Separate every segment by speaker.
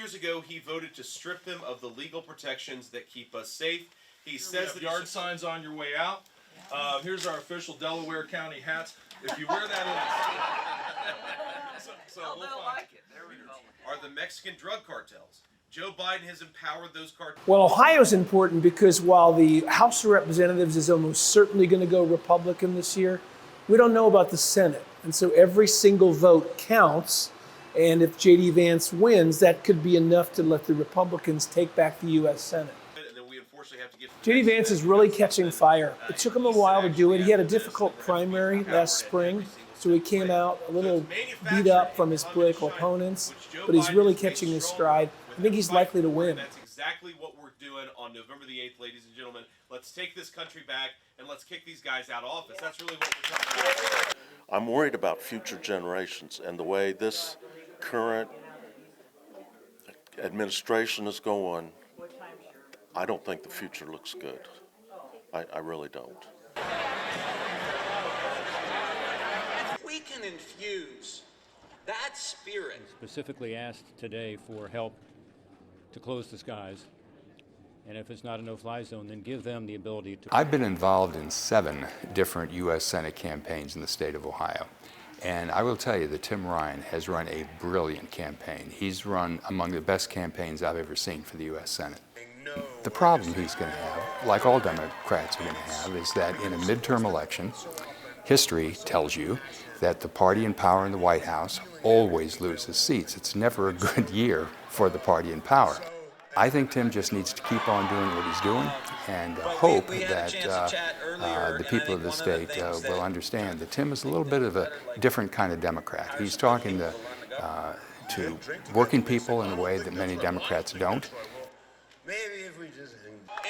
Speaker 1: years ago, he voted to strip them of the legal protections that keep us safe. He says that
Speaker 2: yard signs on your way out. Here's our official Delaware County hats. If you wear that
Speaker 3: They'll like it. There we go.
Speaker 1: are the Mexican drug cartels. Joe Biden has empowered those cartels.
Speaker 4: Well, Ohio's important because while the House of Representatives is almost certainly going to go Republican this year, we don't know about the Senate. And so every single vote counts. And if JD Vance wins, that could be enough to let the Republicans take back the U.S. Senate. JD Vance is really catching fire. It took him a while to do it. He had a difficult primary last spring, so he came out a little beat up from his political opponents, but he's really catching his stride. I think he's likely to win.
Speaker 1: That's exactly what we're doing on November the 8th, ladies and gentlemen. Let's take this country back and let's kick these guys out of office. That's really what we're talking about.
Speaker 5: I'm worried about future generations and the way this current administration is going. I don't think the future looks good. I really don't.
Speaker 6: We can infuse that spirit.
Speaker 7: Specifically asked today for help to close the skies. And if it's not a no-fly zone, then give them the ability to...
Speaker 8: I've been involved in 7 different U.S. Senate campaigns in the state of Ohio. And I will tell you that Tim Ryan has run a brilliant campaign. He's run among the best campaigns I've ever seen for the U.S. Senate. The problem he's going to have, like all Democrats are going to have, is that in a midterm election, history tells you that the party in power in the White House always loses seats. It's never a good year for the party in power. I think Tim just needs to keep on doing what he's doing and hope that the people of the state will understand that Tim is a little bit of a different kind of Democrat. He's talking to working people in a way that many Democrats don't.
Speaker 6: Maybe if we just...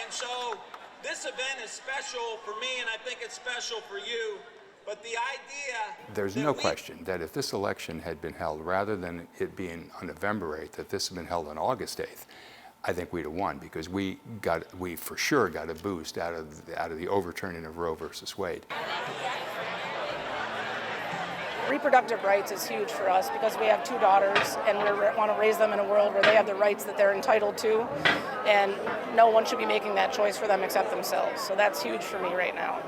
Speaker 6: And so this event is special for me, and I think it's special for you. But the idea...
Speaker 8: There's no question that if this election had been held, rather than it being on November 8th, that this had been held on August 8th, I think we'd have won, because we for sure got a boost out of the overturning of Roe versus Wade.
Speaker 9: Reproductive rights is huge for us because we have 2 daughters and we want to raise them in a world where they have the rights that they're entitled to, and no one should be making that choice for them except themselves. So that's huge for me right now.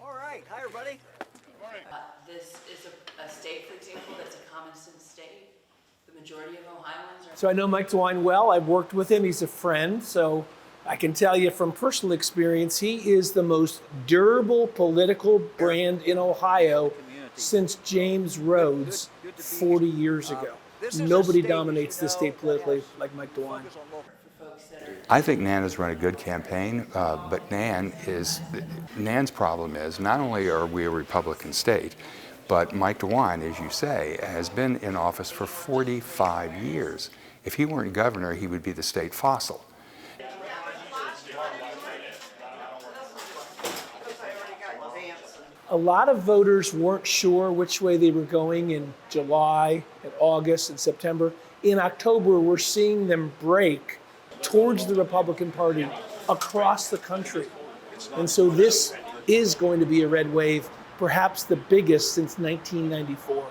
Speaker 3: All right. Hi, everybody.
Speaker 10: This is a state, for example, that's a common sense state. The majority of Ohioans are...
Speaker 4: So I know Mike DeWine well. I've worked with him. He's a friend. So I can tell you from personal experience, he is the most durable political brand in Ohio since James Rhodes 40 years ago. Nobody dominates this state politically like Mike DeWine.
Speaker 8: I think Nan has run a good campaign, but Nan's problem is not only are we a Republican state, but Mike DeWine, as you say, has been in office for 45 years. If he weren't governor, he would be the state fossil.
Speaker 4: A lot of voters weren't sure which way they were going in July, and August, and September. In October, we're seeing them break towards the Republican Party across the country. And so this is going to be a red wave, perhaps the biggest since 1994.